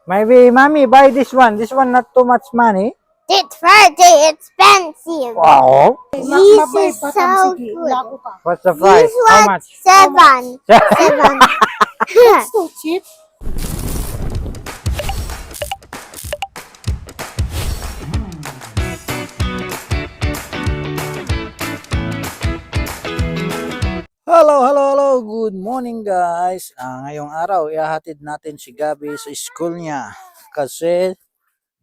Maybe, mommy, buy this one. This one not too much money. It's very expensive. Wow. This is so good. What's the price? This How one much? 7. 7. It's so cheap. Hello, hello, hello. Good morning, guys. Ngayong araw, ihahatid natin si Gabi sa school niya. Kasi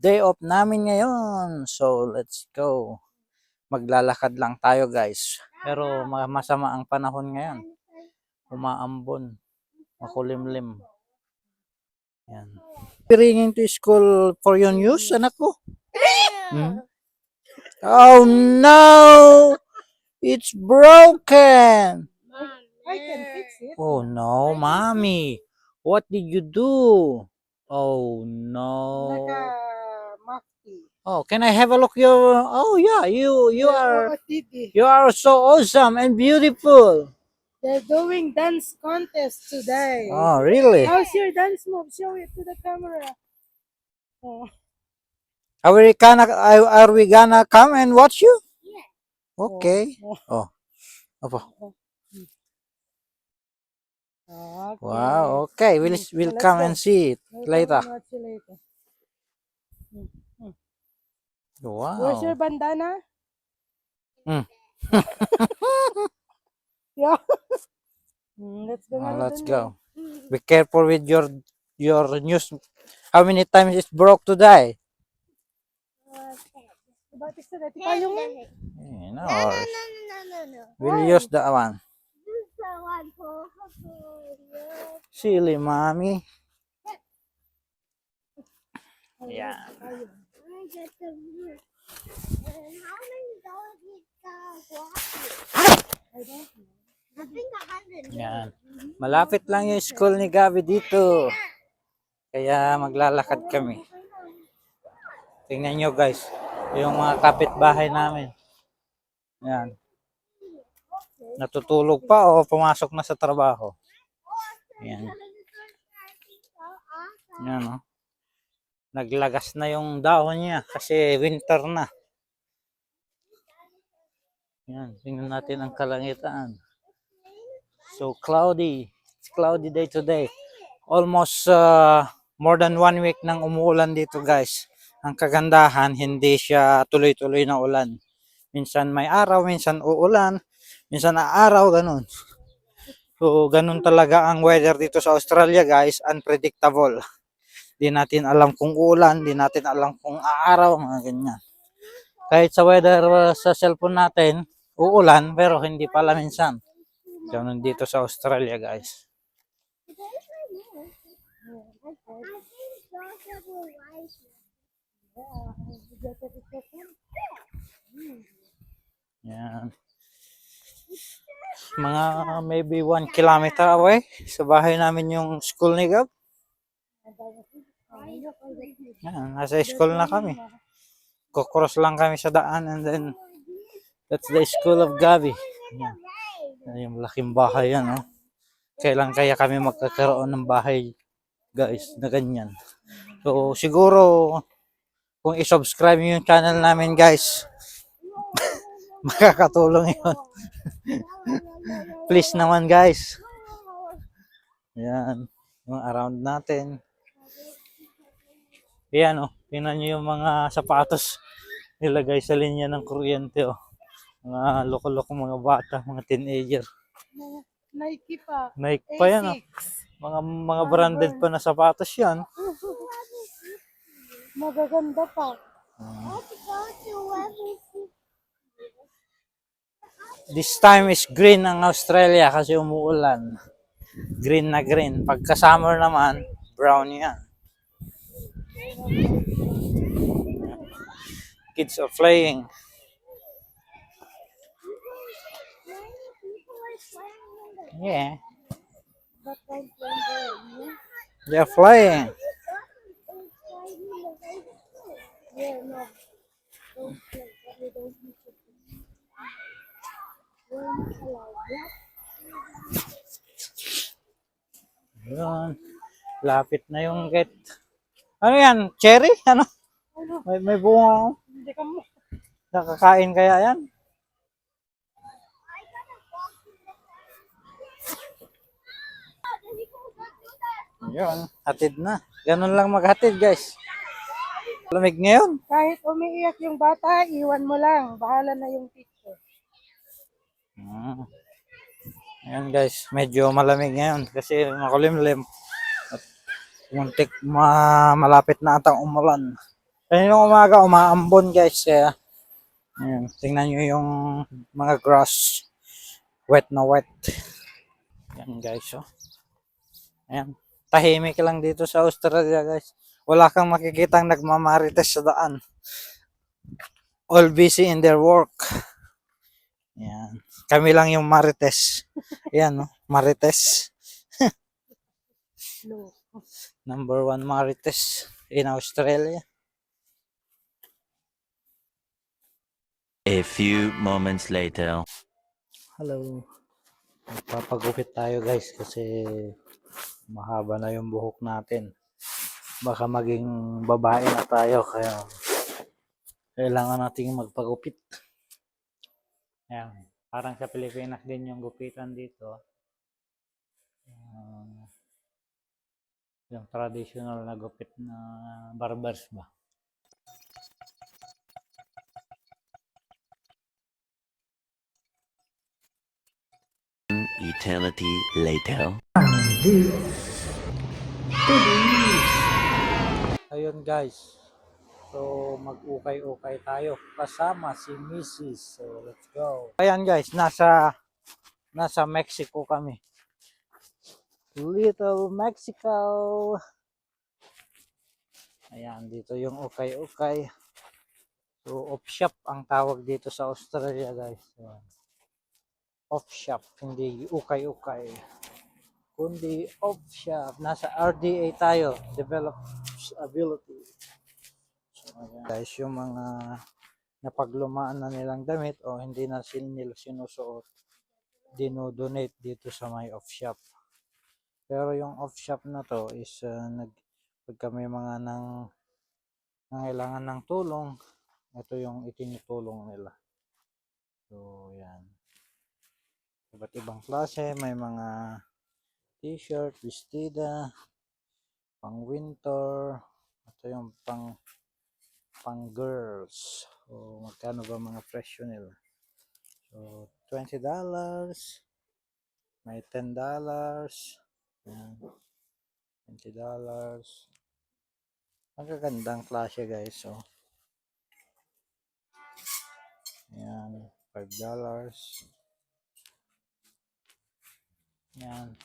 day off namin ngayon. So, let's go. Maglalakad lang tayo, guys. Pero masama ang panahon ngayon. Umaambon. Makulimlim. Yan. Bringing to school for your news, anak ko. Hmm? Oh, no! It's broken! I can fix it. Oh no, mommy. What did you do? Oh no. Like a mafti. Oh, can I have a look your Oh yeah, you are so awesome and beautiful. They're doing dance contest today. Oh, really? How's your dance move? Show it to the camera. Oh. Are we gonna come and watch you? Yeah. Okay. Oh. Oh. Opo. Okay. Wow, okay. We'll Let's come go. and see it We'll later. come and watch you later. Wow. Where's your bandana? Hmm. Yeah. Let's go. Oh, Mama, let's dun go. Be careful with your news. How many times it's broke today? Ba't isa na? Di payong mo? No, No. we'll Why? use that one. This is the one for Silly mommy. Yeah. I get the root. And how many dollars is the water? I don't know. I think 100. Yan. Malapit lang yung school ni Gabi dito. Kaya maglalakad kami. Tingnan nyo guys. Yung mga kapitbahay namin. Yan. Natutulog pa o pumasok na sa trabaho. Yan. Yan o. Naglagas na yung dahon niya kasi winter na. Yan. Tingnan natin ang kalangitan. So cloudy. It's cloudy day today. Almost more than 1 week nang umuulan dito guys. Ang kagandahan, hindi siya tuloy-tuloy na ulan. Minsan may araw, minsan uulan, minsan aaraw, ganun. So ganun talaga ang weather dito sa Australia guys, unpredictable. Di natin alam kung uulan, di natin alam kung aaraw, mga ganyan. Kahit sa weather sa cellphone natin, uulan, pero hindi pala minsan. Ganun dito sa Australia guys. Yan. Mga maybe 1 kilometer away sa bahay namin yung school ni Gab. Yan, nasa school na kami. Kukross lang kami sa daan and then that's the school of Gabi. Yan. Yung laking bahay yan. Oh. Kailan kaya kami magkakaroon ng bahay guys na ganyan. So siguro kung i-subscribe yung channel namin guys, makakatulong yun. Please naman guys. Yan. Yung around natin. Yan oh. Tingnan nyo yung mga sapatos nilagay sa linya ng kuryente oh. Mga loko-loko mga bata, mga teenager. Nike pa. Nike pa yan oh. Mga branded pa na sapatos yan. Magaganda pa. This time is green ang Australia kasi umuulan. Green na green. Pagka summer naman, brown yan. Kids are playing. Yeah. They're flying. Yun. Lapit na yung gate. Ano yan? Cherry? Ano? Ano? May bunga. Oh. Hindi ka mo. Nakakain kaya yan? Yun, hatid na. Ganun lang maghatid, guys. Lamig ngayon. Kahit umiiyak yung bata, iwan mo lang. Bahala na yung teacher. Hmm. Ayan, guys. Medyo malamig ngayon kasi makulimlim. At muntik malapit na atang umulan. Kaninang umaga, umaambon, guys. Kaya, ayan, tingnan nyo yung mga grass. Wet na wet. Ayan, guys. Oh. Ayan. Tahimik lang dito sa Australia, guys. Wala kang makikitang nagmamarites sa daan. All busy in their work. Ayan. Kami lang yung marites. Ayan, no? Marites. No. Number one marites in Australia. A few moments later. Hello. Papagupit tayo, guys, kasi mahaba na yung buhok natin. Baka maging babae na tayo, kaya kailangan nating magpagupit. Ayan. Parang sa Pilipinas din yung gupitan dito. Yung traditional na gupit na barbers ba. Eternity later. Ayun, guys. So mag-ukay-ukay tayo kasama si Mrs. So let's go. Ayan, guys, nasa Mexico kami. Little Mexico. Ayan, dito yung ukay-ukay. So opshop ang tawag dito sa Australia, guys. Ayan. Opshop, hindi ukay-ukay. Kundi opshop. Nasa RDA tayo. Develops ability. So, ayan. Guys, yung mga napaglumaan na nilang damit o hindi na nila sinusuot, dinodonate dito sa may off-shop. Pero yung off-shop na to is pagka may mga nangailangan ng tulong, ito yung itinutulong nila. So, yan. Iba't ibang klase, may mga t-shirt, vestida, pang winter, ito yung pang girls. So, magkano ba mga presyo nila? So, $20, may $10, yan, $20. Ang gagandang klase, guys. So, yan, $5. Yan,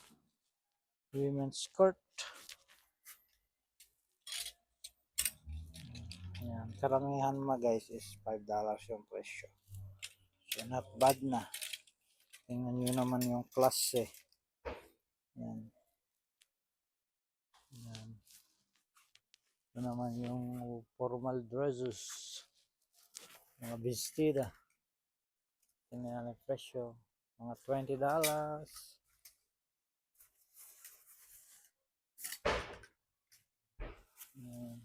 women's skirt. Yan, karamihan mo, guys, is $5 yung presyo. So, not bad na. Tingnan nyo naman yung klase. Yan. Yan. Ito naman yung formal dresses. Mga bestida. Tingnan ang presyo. Mga $20. Yan.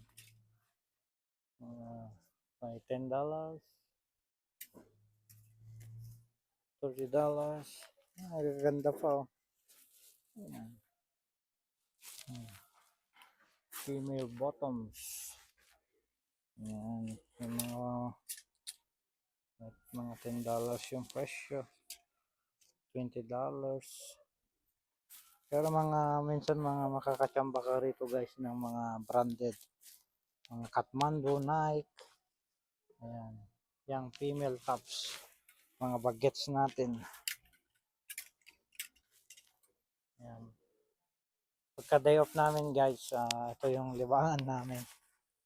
May $10. $30. Gaganda pa, oh. Yan. Female bottoms. Yan. Yung mga $10 yung presyo. $20. Pero minsan mga makakachamba ka rito, guys, ng mga branded. Mga Kathmandu, Nike. Ayan. Yung female tops. Mga bagets natin. Ayan. Pagka day off namin, guys, ito yung libangan namin.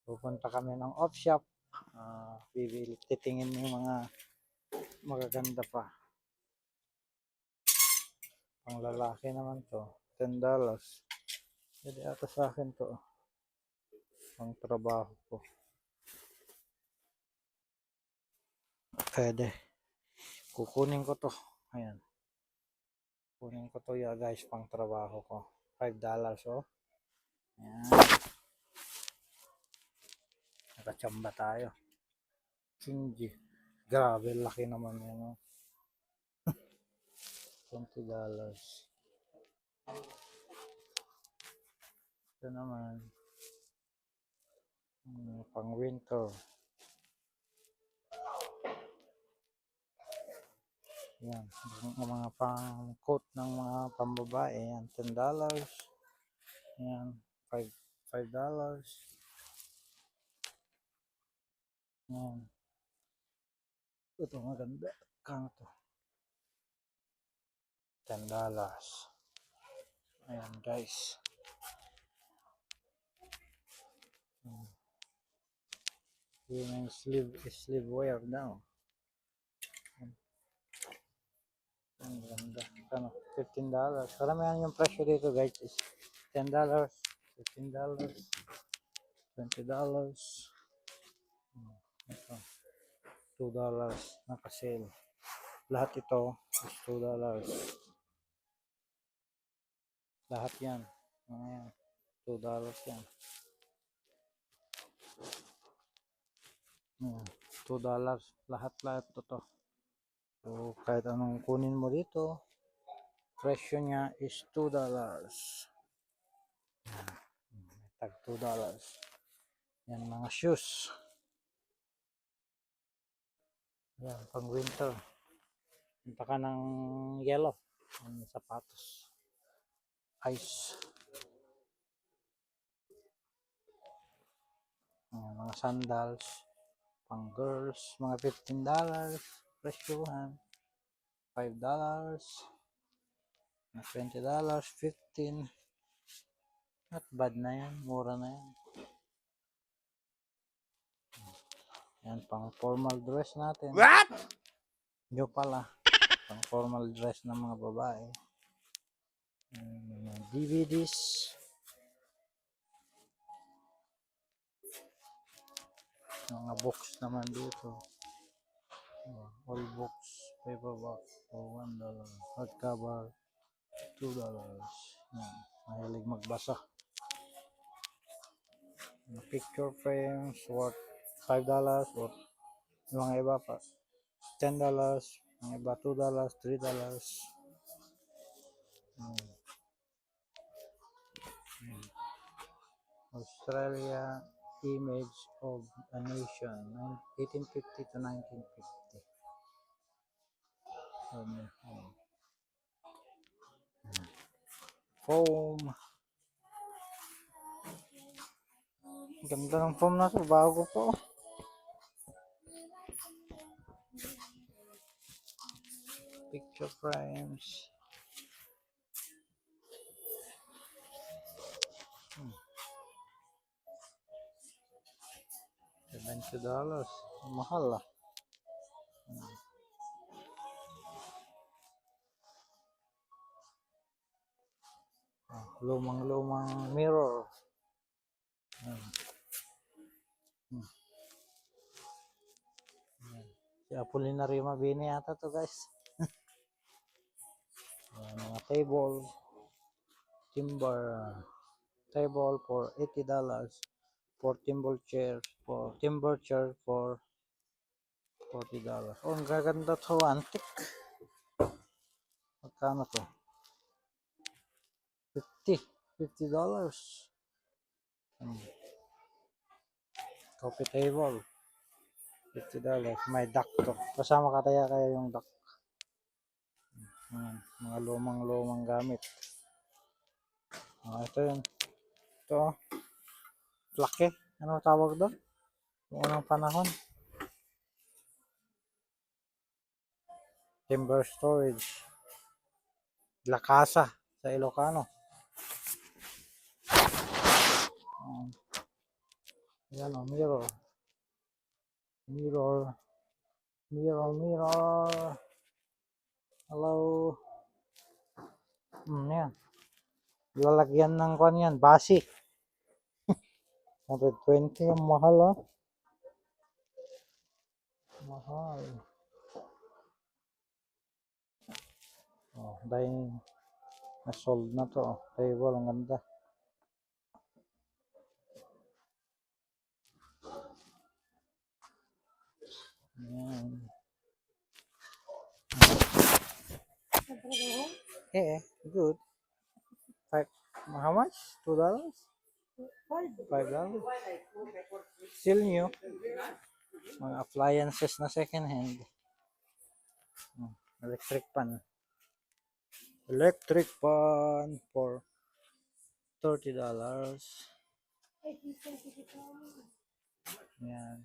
Pupunta kami ng off shop. Titingin yung mga magaganda pa. Pang lalaki naman to, $10. Pwede ata sa akin to. Pang trabaho ko. Pwede. Kukunin ko to. Ayan. Kunin ko to, ya, guys, pang trabaho ko. $5, oh. Ayan. Kachamba tayo. Hindi. Grabe, laki naman yan. Oh. $20. Ito naman. Pang winter. Yan. Yung mga pang coat ng mga pambabae. Yan. $10. Yan. $5. Yan. Ito maganda. Kano to? $10. Ayan guys. Yung sleeve wear daw. Ang ganda. Ano? $15. Karamihan yung presyo dito guys is $10, $15, $20. Ito. $2 naka-sale. Lahat ito is $2. Lahat yan. Ayan. $2 yan. Ayan. $2. Lahat ito. So, kahit anong kunin mo dito, presyo niya is $2. Tag $2. Yan mga shoes. Yan, pang winter. Punta ka ng yellow. Yan, sapatos. Ice. Yan, mga sandals. Pang girls. Mga $15. Presyohan. $5. $20. $15. Not bad na yan. Mura na yan. Yan, pang formal dress natin. What? Nyo pala. Pang formal dress ng mga babae. DVDs. Mga books naman dito. All books, paperback for $1. Hardcover, $2. Yan. Mahilig magbasa. Picture frames worth $5 or yung mga iba pa $10, yung iba $2, $3. Australia image of a nation 1850 to 1950. Foam. Ganda ng foam na to, bago po. Picture frames. $70. Mahal ah. Lumang mirror. Si Apolinario Mabini yata to guys. Mga table. Timber. Table for $80. For timber chair for $40. Oh, ang gaganda to, antique. Magkano to? $50. Coffee table. $50. May duck to. Kasama kaya yung duck. Mga lumang gamit. Ito yun. Ito. Laki. Ano tawag doon? Noong unang panahon. Timber storage. La Casa sa Ilocano. Yan o, mirror. Mirror. Hello. Yan. Lalagyan ng kwan yan, basi. 120, ang mahal ah. Mahal. Oh, dahil na-sold na to. Oh. Table, ang ganda. Yan. Yeah, good. Five, how much? $2? $5? Still new. Mga appliances na second hand. Electric pan. Electric pan for $30. Yan.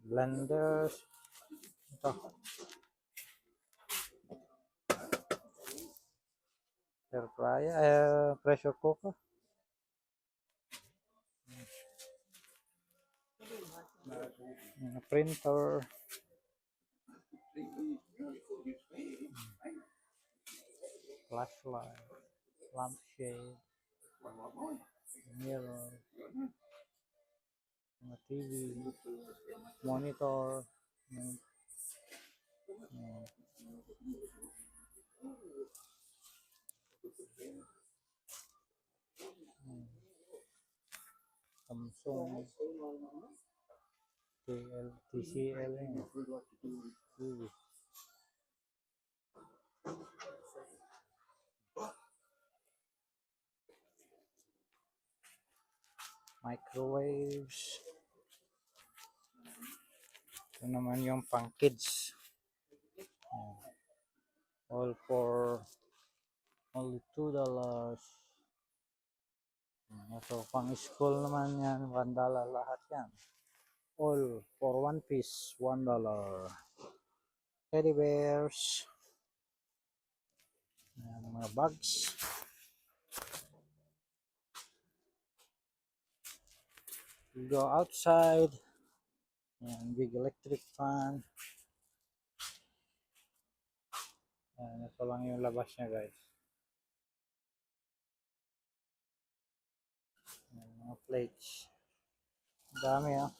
Blenders. Ito. Air fryer. Pressure cooker. Printer. Flashlight. Lampshade. Mirror. TV. Monitor. Samsung. TCL. TV. Microwaves. Ito naman yung pang kids. All for only $2. So pang school naman yan, $1 lahat yan. All for one piece, $1. Teddy bears. Yan, mga bags. You go outside. Yan, big electric fan. Yan, ito lang yung labas niya guys. Yan, mga plates. Dami ah.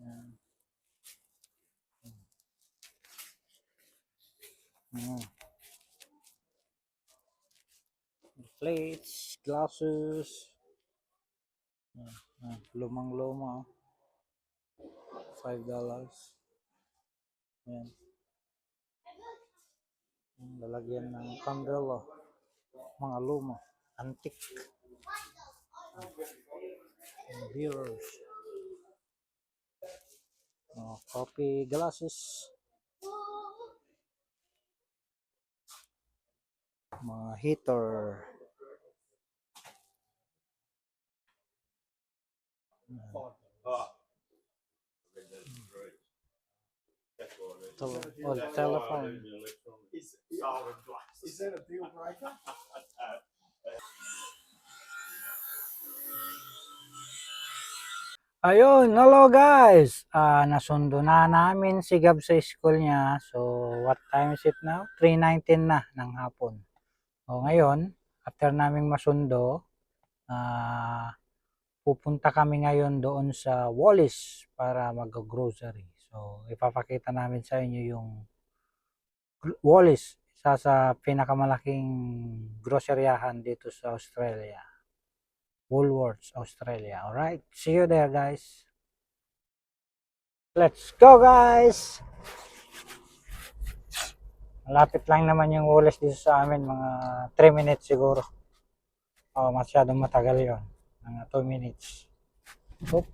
Yan. Yan. Plates, glasses. Yan. Lumang-luma. $5. Yan. Lalagyan ng candle. Mga luma. Antique. Mirrors. Coffee glasses. Mga heater. Old telephone. Is that a deal breaker? Ayun, hello guys. Nasundo na namin si Gab sa school niya. So, what time is it now? 3:19 na ng hapon. O ngayon, after naming masundo, pupunta kami ngayon doon sa Wallis para mag-grocery. So, ipapakita namin sa inyo yung Wallis, isa sa pinakamalaking groceryahan dito sa Australia. Woolworths, Australia. Alright, see you there guys. Let's go guys! Malapit lang naman yung Woolworths dito sa amin, mga 3 minutes siguro. Masyadong matagal yon, mga 2 minutes. Oop.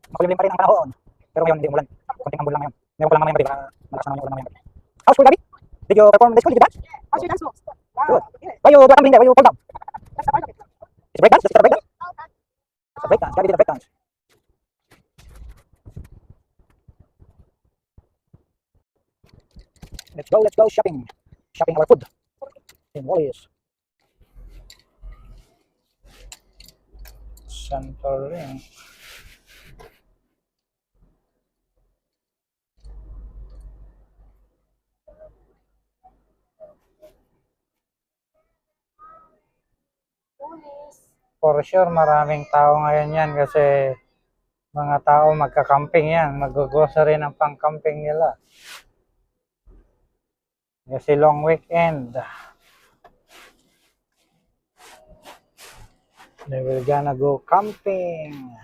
Makulimlim pa rin ang panahon. Pero ngayon hindi umulan. Kunting ambon lang ngayon. Meron pa lang mamayang gabi. Malakas naman yung ulan mamayang gabi. How's school, Gabi? Did you perform the school? Did you dance? How's your dance moves? Good. Why you do a tumbling there? Why you fall down? That's a part of it. It's a break dance? Is it a break dance? It's a break dance. Gabi did a break dance. Let's go shopping. Shopping our food. In Wallis. Santorin. For sure, maraming tao ngayon yan kasi mga tao magka-camping yan. Mag-grocery ng pang-camping nila. Kasi long weekend. They will gonna go camping.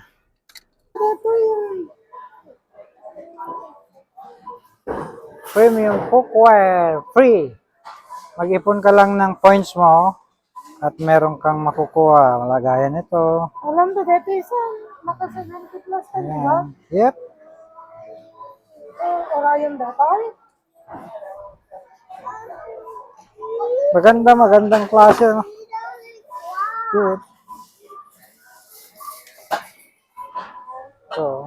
Premium cookware. Free. Mag-ipon ka lang ng points mo at meron kang makukuha. Lagayan ito. Alam mo, dito isa, naka 70 plus ka, di ba? Yep. Orion datay. Magandang klase. No? Good. So,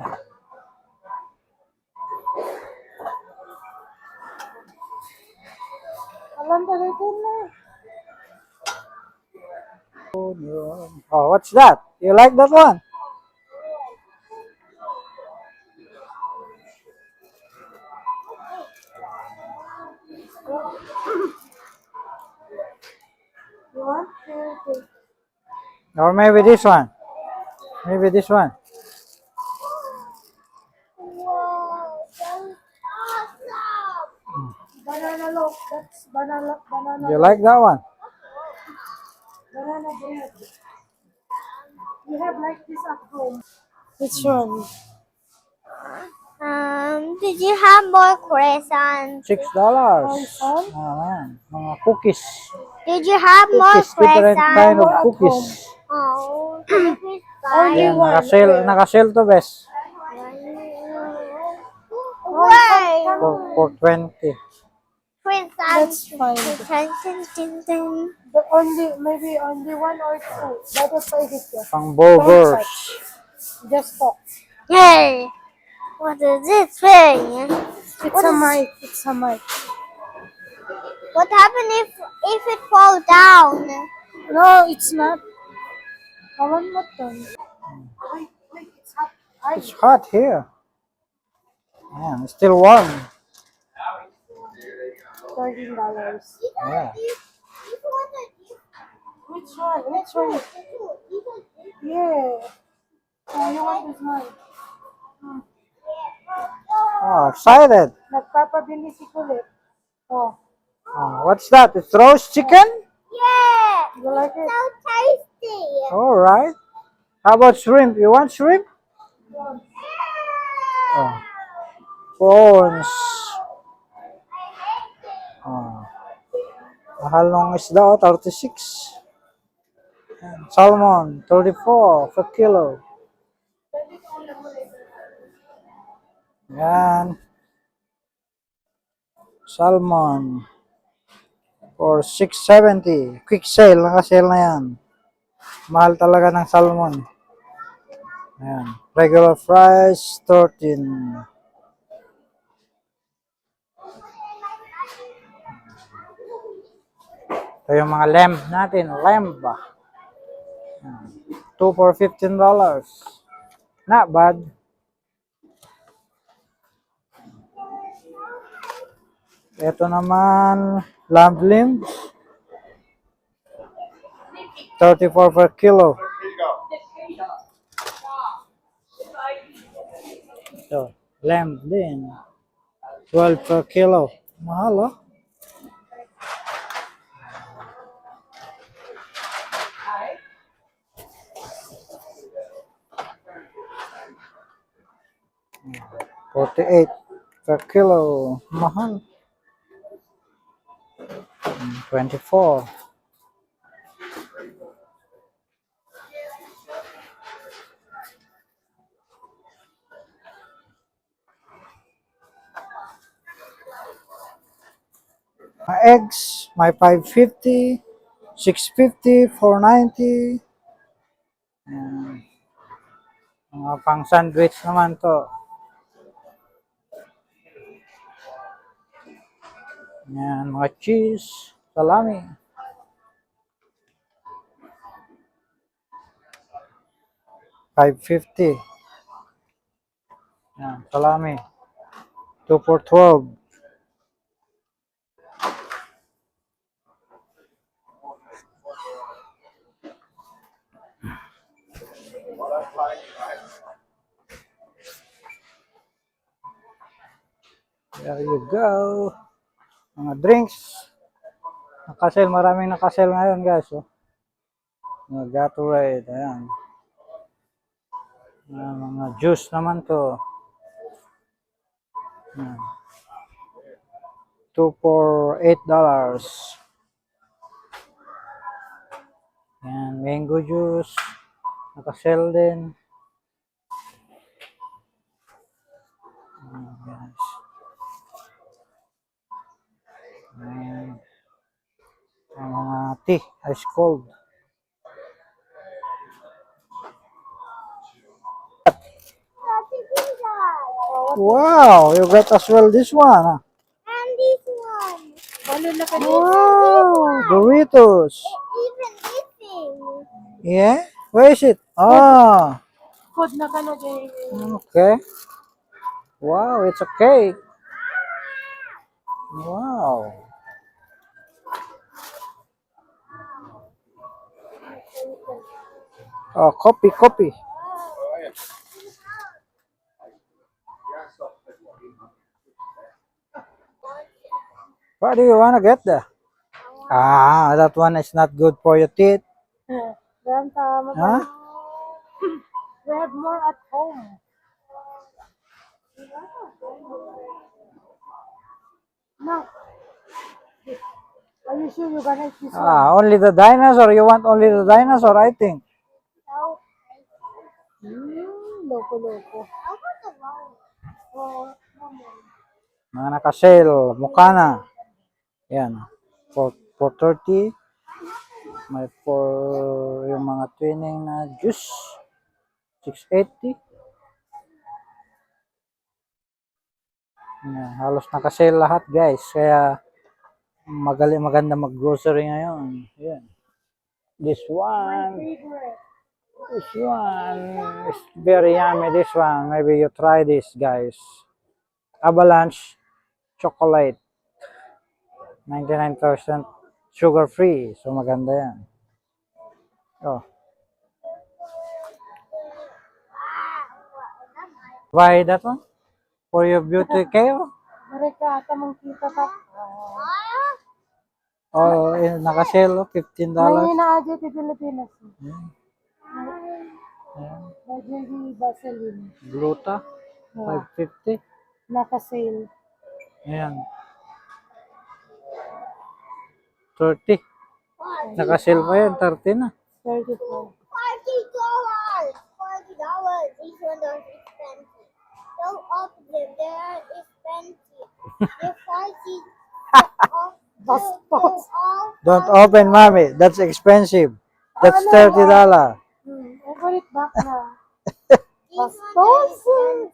Alam mo, dito na. oh, what's that? You like that one? You want? Okay. Or maybe this one? Maybe this one? Whoa, that's awesome. Banana loaf. That's banana You like that one? banana bread. You have like this at home. Which one? Did you have more croissants? $6. Croissant? Man. Mga cookies. Did you have more Cookies, different kind croissants? of cookies. Oh, can you please Only Yan, one. naka-sale to best. Why? For 20. That's fine. But maybe only one or two. That was my picture. Pang burgers. Just talk. Hey, what is this thing? It's a mic. It's a mic. What happened if it fall down? No, it's not. Alam mo to. Wait, it's hot. It's hot here. Man, it's still warm. $13. Yeah. Which one? Which one? Yeah. Oh, you want this one? Oh, excited. Nagpapabili si Kulit. Oh, What's that? It's roast chicken? Yeah, you like it? so tasty. All right. How about shrimp? You want shrimp? Oh. Prawns. Oh. Mahal ng isda, 36. Salmon, 34 per kilo. Yan. Salmon for 670. Quick sale, naka-sale na yan. Mahal talaga ng salmon. Ayan. Regular price, 13. Ito yung mga lamb natin. Lamb ba? 2 for $15. Not bad. Ito naman, lamb limbs. 34 per kilo. Ito, lamb din. 12 per kilo. Mahal, oh. $48 per kilo. Mahal. 24. My eggs, my 550, 650, 490. Ayan. Mga pang sandwich naman to. Ayan, mga cheese, salami. 550. Yan, salami. 2 for 12. There you go. Mga drinks. Nakasale, maraming nakasale ngayon guys. Oh. Mga Gatorade, ayan. Mga juice naman to. Ayan. 2 for $8. Ayan, mango juice. Nakasale din. Ayan, guys. Ayan. Ang mga tea, ice cold. Wow, you got as well this one. Huh? And this one. Wow, Doritos. Even this thing. Yeah, where is it? Ah, Food na ka na din. okay. Wow, it's a cake. Wow. Oh, copy. What do you want to get there? Ah, that one is not good for your teeth. Grandpa, Huh? we have more at home. No. Are you sure you're gonna eat this one? Ah, only the dinosaur. You want only the dinosaur, I think. No. Loko. I want the roll. Oh, Mga naka-sale, mukha na. Yan. For 30. May for yung mga twinning na juice. 680. Yan, halos naka-sale lahat guys. Kaya maganda mag-grocery ngayon. Yan. This one. This one is very yummy. This one. Maybe you try this guys. Avalanche chocolate. 99% sugar free. So maganda yan. Oh. Buy that one for your beauty care. mereka tamang kita ka. Oh, naka-sale oh, $15. May na aja di Pilipinas. Yan. Yan. Bajay Vaseline. Gluta. 550. Naka-sale. Ayan. 30. Naka-sale pa yan. 30 na. 34. $40. $40. These ones are expensive. Don't open them. They are expensive. They're $40. Bastos. Don't open, mommy. That's expensive. That's $30. Open it back na. These ones are Bastos. expensive.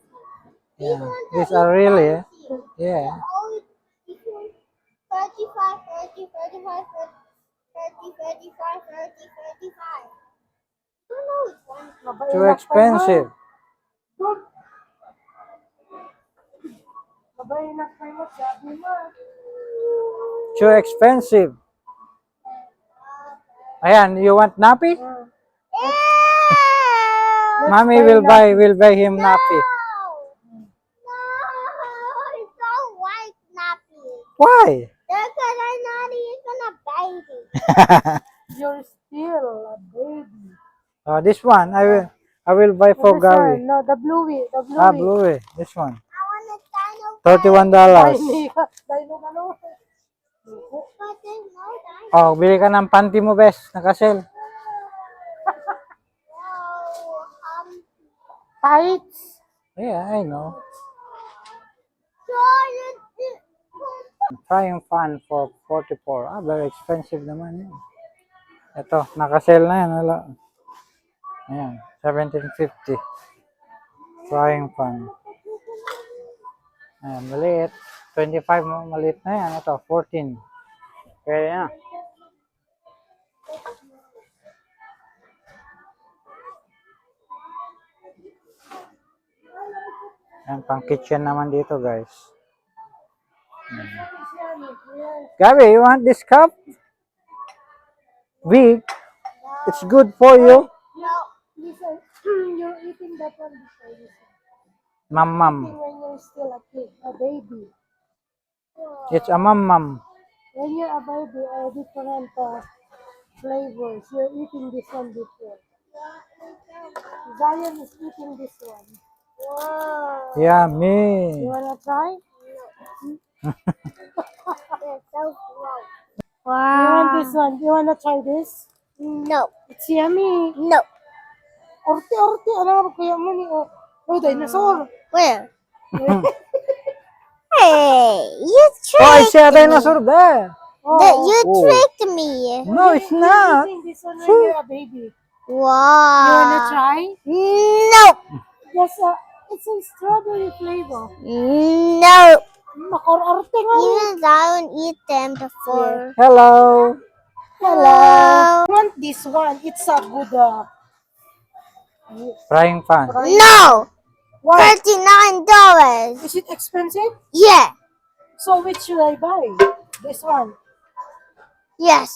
Yeah. These are really, eh? Yeah. Oh, these ones 35, 30, 35, 30, 35, 30, 35. I don't know which one. Too expensive. Mabayinak kayo mo, sabi mo. Too expensive. Ayan, you want nappy? Mommy will buy him nappy. No, I don't like nappies. Why? Because I'm not even a baby. You're still a baby. This one I will buy for This one, Gary. no, the bluey. Ah, Bluey. This one. I want a dino. $31. Dino na no. But there's no dino. Oh, bili ka ng panty mo, bes. Naka-sale. Wow, Tights. Yeah, I know. so Frying pan for 44. Ah, very expensive naman yun. Ito, naka-sale na yan. Wala. Ayan, 1750. Frying pan. Ayan, maliit. 25 mo, maliit na yan. Ito, 14. Kaya yan. Yan, pang kitchen naman dito, guys. Gabi, you want this cup? Big. It's good for you. No, listen, you're eating that one before this Mam one. mam. When you're still a kid, a baby. It's a mam mam. When you're a baby, different flavors. You're eating this one before. Zion is eating this one. Whoa. You Yummy. wanna try? They're so gross. You want Wow. this one? You wanna try this? No. It's yummy. No. Orte, ano nga kaya mo ni oh, dinosaur. Where? Hey, you Oh, I tricked see a me. dinosaur there. You Oh. tricked me. No, it's not. Eating this one when you're a baby. Wow. You wanna try? No. Yes, it's a strawberry flavor. No. Makor-arte nga. Even Zion eat them before. Hello. Hello. I want this one. It's a good Frying pan. No. Why? $39. Is it expensive? Yeah. So which should I buy? This one. Yes.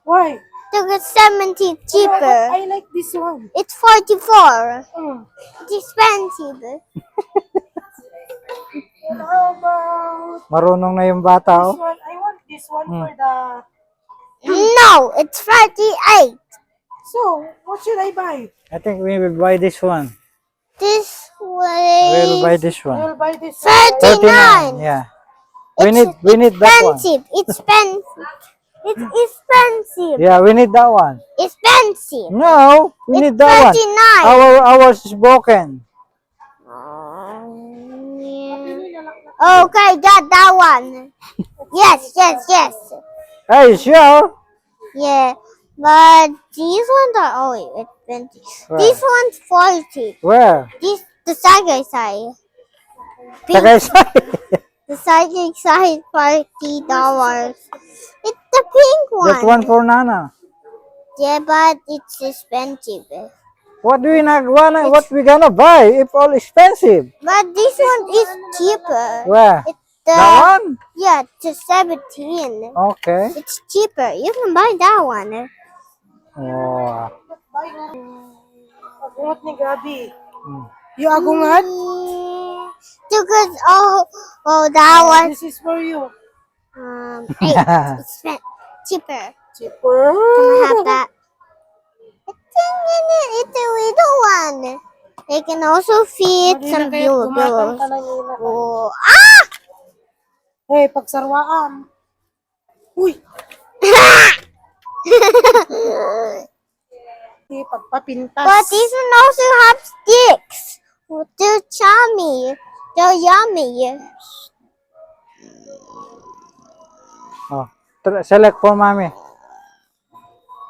Why? It's 70 cheaper. I like this one. It's 44. Mm. It's expensive. And how about Marunong na yung bata, this oh. one? I want this one for the... No, it's 38. So, what should I buy? I think we will buy this one. This We will buy way this I one. will buy this one. 39. Yeah. We need that one. Expensive. Expensive. It's expensive. Yeah, we need that one. Expensive. No, we need It's that one. 39. Ours is broken. Yeah. Okay, got that one. Yes. Hey, sure. Yeah, but these ones are always expensive. Where? This one's 40. Where? The side. Tagay The side $40. It's the pink one. That one for Nana. Yeah, but it's expensive. What do we not wanna? What we gonna buy if all expensive? But this one is cheaper. Where? It's That one? Yeah, it's 17. Okay. It's cheaper. You can buy that one. Oh. Pag-uot ni Gabi. You agungat? Because that one This is for you. 8. It's cheaper. Cheaper. Can I have that? It's a little one. They can also feed Hindi some na kayo gumatang bills. ka ng ina. Oh, Hey, pagsarwaan. Uy! Hindi, pagpapintas. but these one also have sticks. They're chummy. They're yummy. Oh. Select for mommy.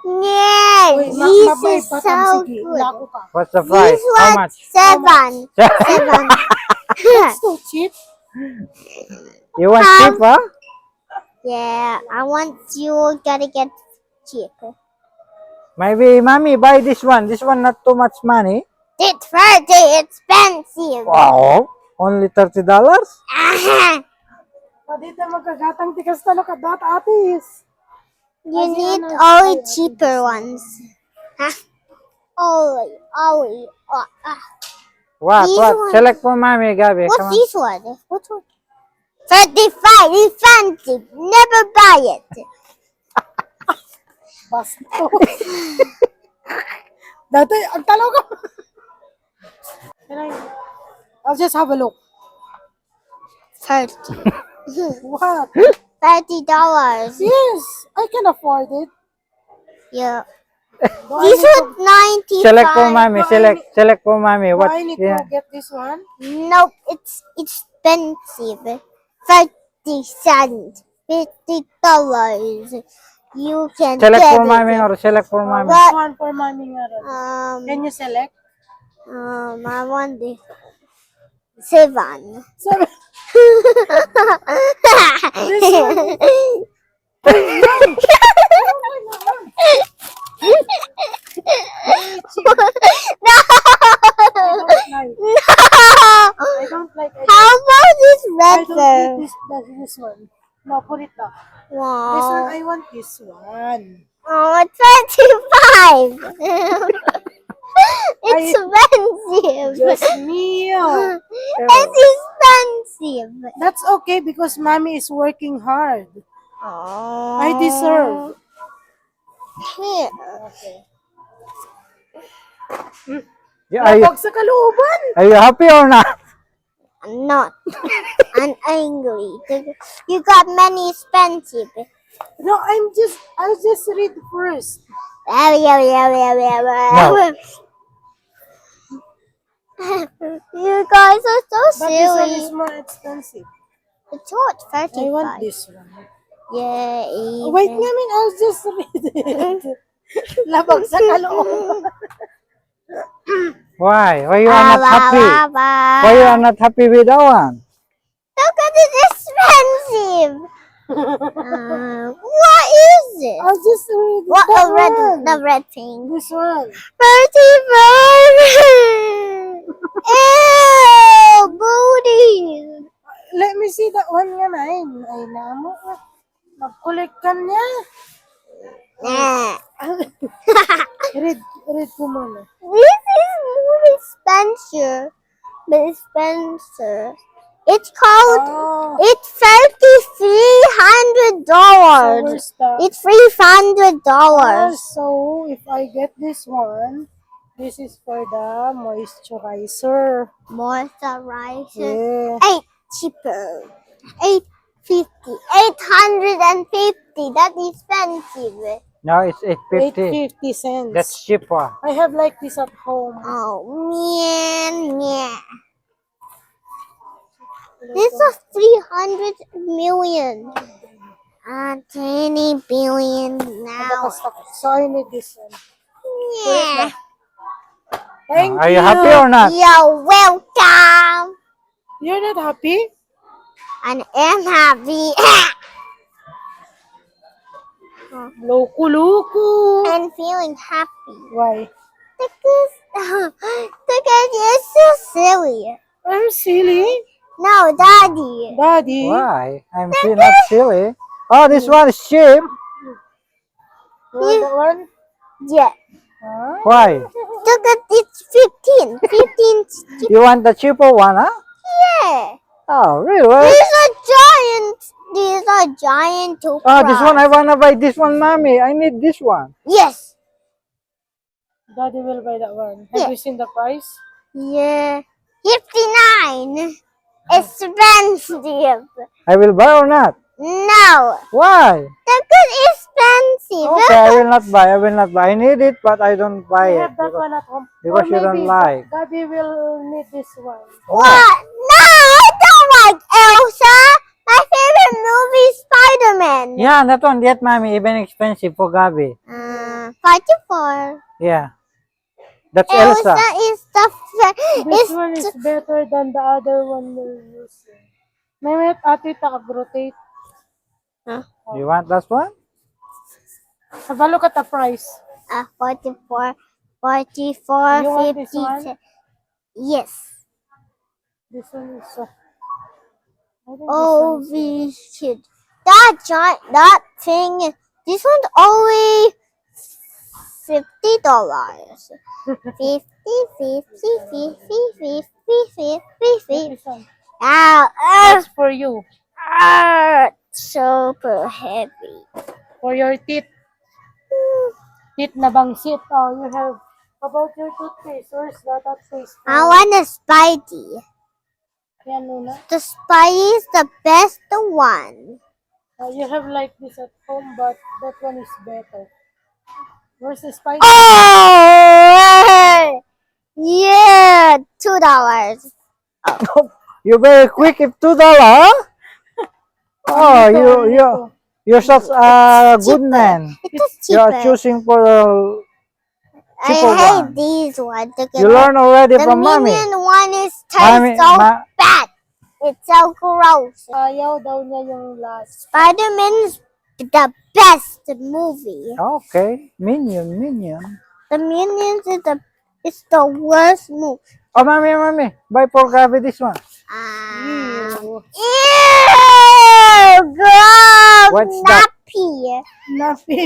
Yeah, Uy, this mabay is pa so sige. good. Lako ka. What's the price? This How one's much? 7. 7. It's so cheap. You want cheap, huh? Yeah, I want you gotta get cheap. Maybe mommy buy this one. This one not too much money. It's very expensive. Wow. Only $30? Dito magkagatang tikas talo ka dot atis. You need only cheaper ones. Huh? Only. What? These What? ones. Select for mommy, Gabi. What's Come on. this one? What's one? 35. Expensive. Never buy it. Basto. Dati, ang talo ka. I'll just have a look. 30. What? $30. Yes, I can afford it. Yeah. Do I This need one 95. Select for mommy. Do I Select for mommy. Do What? I need Yeah. to get this one? Nope, it's expensive. 30 cents. $50. You can Select get for mommy it. or select for mommy. This one for mommy nga rin. Can you select? I want the 7. Sabi, this one. No! I don't like. No! I don't like this one. No, put it back. This Wow. one, I want this one. Oh, 25. Expensive. Just meal. It's expensive. That's okay because mommy is working hard. Oh. I deserve. Here. Okay. Yeah, are you, Labag sa kalooban. are you happy or not? I'm not. I'm angry. You got many expensive. No, I'll just read first. You guys are so But this one is silly. more expensive. It's what? I want 35. this one. Yeah, Wait, even. namin, I'll just read it. Labag sa kalooban. Why? Why you are not happy? Why you are not happy with that one? Look at it, expensive. What is it? I'll just read it. What That a red, one. the red thing. This one. 35. Ew, booty. Let me see that one nga na. Ay, namo. Mag-collect ka niya. Nah. Read ko muna. This is more expensive. But expensive. It's called. Oh, It's $3,300. sour stuff. It's $300. So, if I get this one, this is for the moisturizer. Moisturizer. Yeah. 8 cheaper. 850. 850. That expensive. No, it's 850. 850 cents. That's cheaper. I have like this at home. Oh, man. This is 300 million. 20 billion now. So, I need this one. Yeah. Thank Are you happy or not? You're welcome. You're not happy? And I'm happy. Loko. I'm feeling happy. Why? Because you're so silly. I'm silly. No, Daddy. Daddy. Why? I'm still not silly. Oh, this one is cheap. You want that one? Yeah. Huh? Why? Look at it's 15. 15. You want the cheaper one, huh? Yeah. Oh, really? These are giant. These are giant toothbrush. Oh, this one, I wanna buy this one, mommy. I need this one. Yes. Daddy will buy that one. Yeah. Have you seen the price? Yeah. 59. Expensive. I will buy or not? No. Why? Look at expensive. Okay, I will not buy. I will not buy. I need it, but I don't buy I it have that because, one at home. because you don't like. Daddy will need this one. What? No, I don't like Elsa. My favorite movie is Spider-Man. Yeah, that one. That mommy even expensive for Gabi. 44. Yeah, that's Elsa Elsa. is the This one is better than the other one we're using. May ate rotate. You want that one? Have a look at the price. 44, 44, You want 50. this one? Yes. This one is I think Oh, this one is we should. That thing. This one's only $50. 50, 50, 50, 50, 50. this one. Ow, That's for you. super heavy. For your teeth. Teeth na bangsit. Oh, you have. How about your toothpaste? Where's the toothpaste? I want a Spidey. Yan, Luna. The Spidey is the best one. You have like this at home, but that one is better. Where's the spider? Oh, yeah, $2. You're very quick. If $2, huh? Oh, you're such a good man. It's You are cheaper. choosing for the I cheaper hate one. these ones. Look at You learn already the from mommy. minion one is Mommy, tastes so bad. It's so gross. Ayaw daw niya yung last. Spider-Man's the best movie. Okay, Minion. The Minions is the worst movie. Oh, mommy, buy for Gabi this one. Ew. Ew! Gross! What's that? Nappy. Nappy.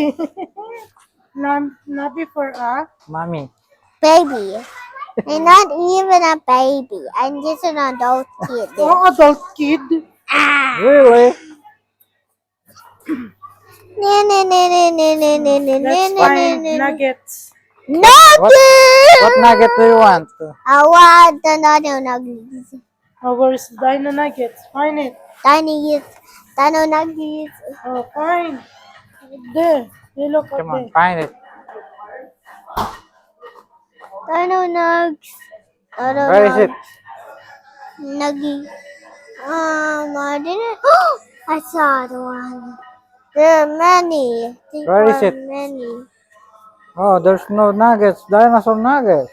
Nappy for a Mommy. Baby. I'm not even a baby. I'm just an adult kid. adult kid. Ah! Really? Let's find nuggets. Nuggets! What nugget do you want? I want another nuggets. Oh, where's Dino Nuggets? Find it. Tiny Dino nuggets. Oh, fine. There. You look up Come on, there. find it. Dino nugs. Dino Where is it? Nuggy. I didn't. I saw the one. There are many. There Where is are it? many. Oh, there's no nuggets. Dinosaur nuggets.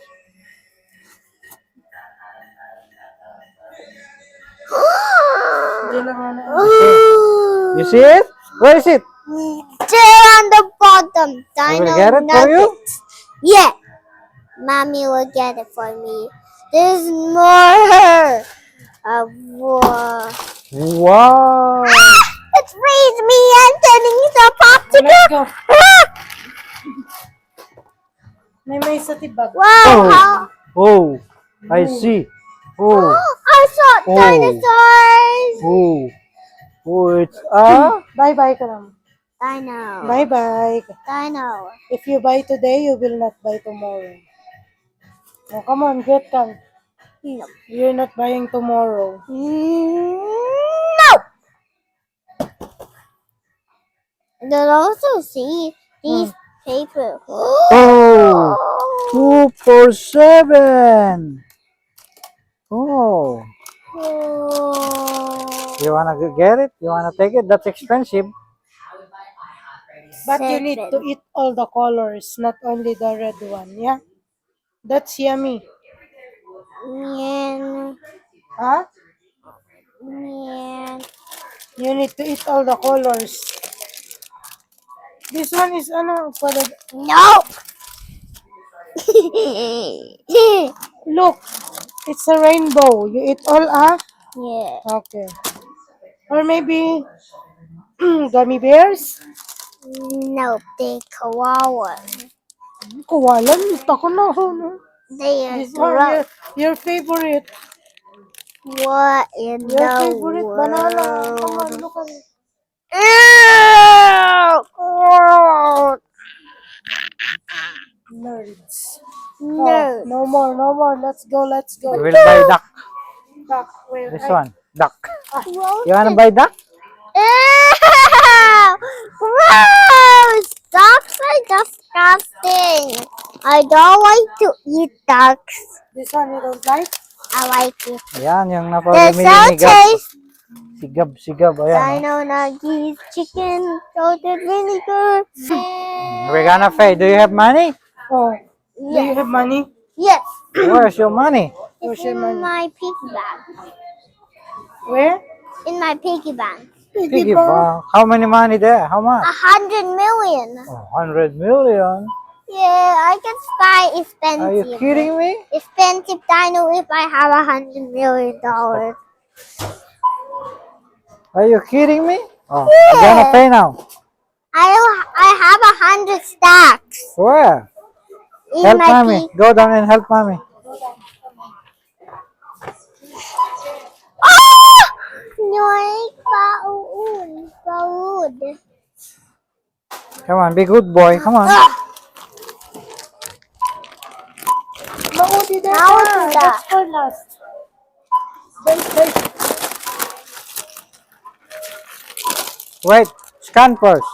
Di lang ano. You see it? Where is it? There on the bottom. I will Dino get it for you. nuggets. Yeah. Mommy will get it for me. There's more. Wow. It's raised me and turning into a popsicle. Let's go. May sa tibag. Wow. Oh. How, Oh, I see. Oh, I saw Oh. dinosaurs. oh, oh, it's Bye-bye ka lang. Dino. Bye-bye. Dino. If you buy today, you will not buy tomorrow. Oh, come on, get can. No. You're not buying tomorrow. No. Then also see these paper. oh, 2 for 7. Oh, you wanna get it? You wanna take it? That's expensive. But you need to eat all the colors, not only the red one, yeah? That's yummy. Man. Huh? Man. You need to eat all the colors. This one is ano, No. look, it's a rainbow. You eat all, ah? Yeah. Okay. Or maybe gummy bears? No, they koala. Koala, tako na ako, no? They are This one, gross. your favorite. What in Your the favorite banana. Come on, world? look at it. Ew! Gross. Nerds. No. No more, no more. Let's go, let's go. We will buy duck. Back where This one, duck. Gross. You wanna buy duck? Ew! Gross! Ducks are disgusting. I don't like to eat ducks. This one you don't like? I like it. Yan, yung They're napamili so ni Gab. tasty. Sigab, ayan. Dino nuggies, chicken, salted vinegar. We're gonna pay. Do you have money? Oh, do you have money? Yes. Where's your money? Where's It's your in money? my piggy bank. Where? In my piggy bank. Piggy bank. How many money there? How much? 100 million. 100 million. Yeah, I can buy expensive. Are you kidding me? Expensive dino if I have $100 million. Are you kidding me? Oh, you're gonna pay now. I have 100 stacks. Where? In Help my mommy. Go down and help mommy. Oh! Yoink! Baud. Come on, be good boy. Come on. Maudi there. How is that? That's for last. Wait. Wait, scan first.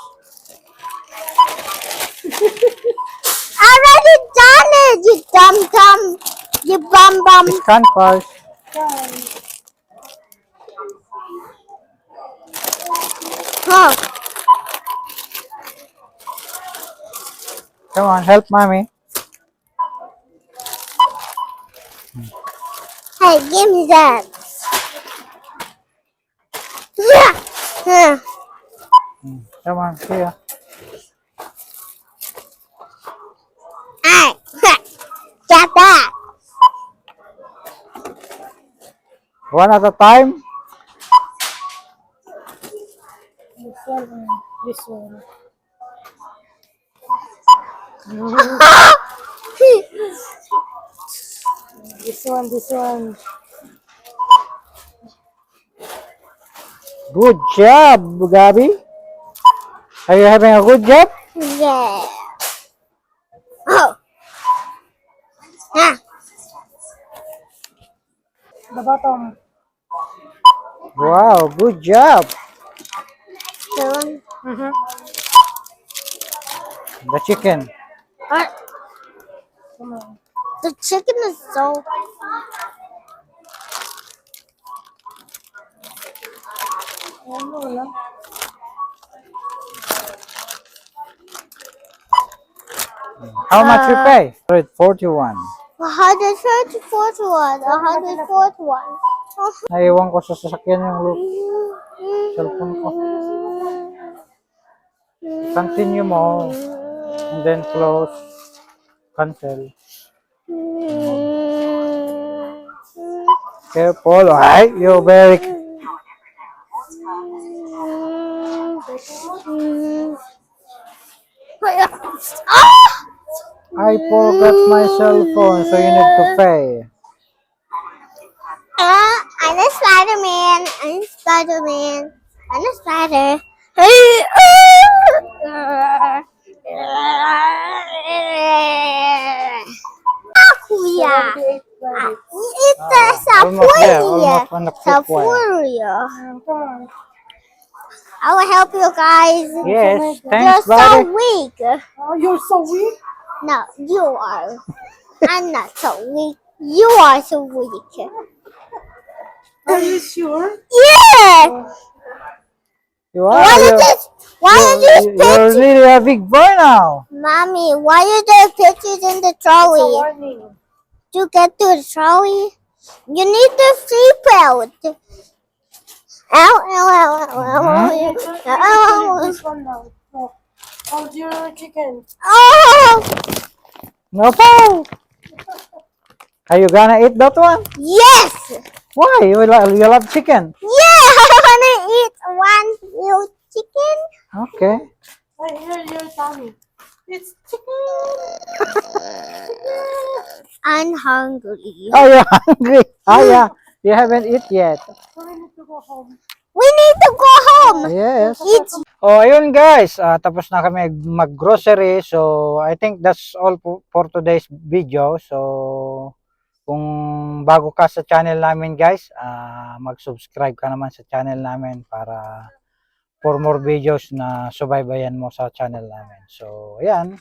Already done it, you dumb. You bum. Scan first. Huh. Come on, help mommy. Hey, give me that. Yeah. Come on, here. Hey, get that. One at a time? This one and this one. This one. Good job, Gabi. Are you having a good job? Yeah. Oh. Ah. The bottom. Wow, good job. So, Mm-hmm. The chicken. uh, Come on. the chicken is so. Ano lang. How much you pay? 41. 141. 141. Naiwan ko sa sasakyan yung cellphone ko. Continue mo. And then close. Cancel. Careful. Alright, you're very... I forgot my cell phone, so you need to pay. I'm a Spider-Man. I'm Spider-Man. I'm a spider. Sakuya. It's a Almost there. Sakuya. Almost on the quick wire. Sakuya. Come on. I will help you guys. Yes, You're thanks, so buddy. weak. Oh, you're so weak. No, you are. I'm not so weak. You are so weak. Are you sure? Yeah. You are. Why you just You're pitch, really a big boy now. Mommy? Why you just pitches in the It's a trolley? warning. To get to the trolley, you need the seatbelt. Ow, ow, ow, ow, ow, ow, This one now. Oh. How's your chicken? ow. No. Are you gonna eat that one? Yes. Why? You love chicken? Yeah, I wanna eat one little chicken. Okay. I hear your tummy. It's chicken. I'm hungry. Oh, you're hungry. Oh, yeah. You haven't eat yet. So we need to go home. We need to go home. Yes. Eat. Oh, ayun guys. Tapos na kami mag-grocery. So, I think that's all for today's video. So, kung bago ka sa channel namin guys, mag-subscribe ka naman sa channel namin para for more videos na subaybayan mo sa channel namin. So, ayan.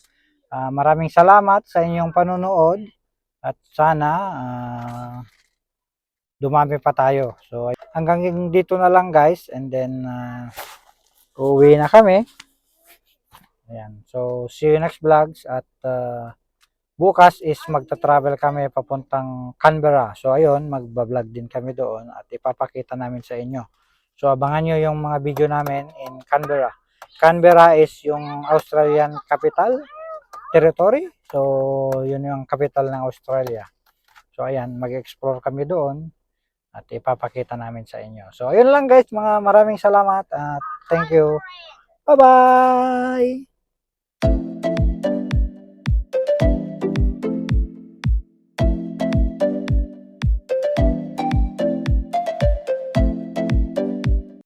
Maraming salamat sa inyong panunood at sana dumami pa tayo. So, hanggang dito na lang guys and then uuwi na kami. Ayan. So, see you next vlogs at bukas is magta-travel kami papuntang Canberra. So, ayun, magba-vlog din kami doon at ipapakita namin sa inyo. So, abangan nyo yung mga video namin in Canberra. Canberra is yung Australian capital territory. So, yun yung capital ng Australia. So, ayan, mag-explore kami doon at ipapakita namin sa inyo. So, ayun lang guys, maraming salamat at thank you. Bye-bye!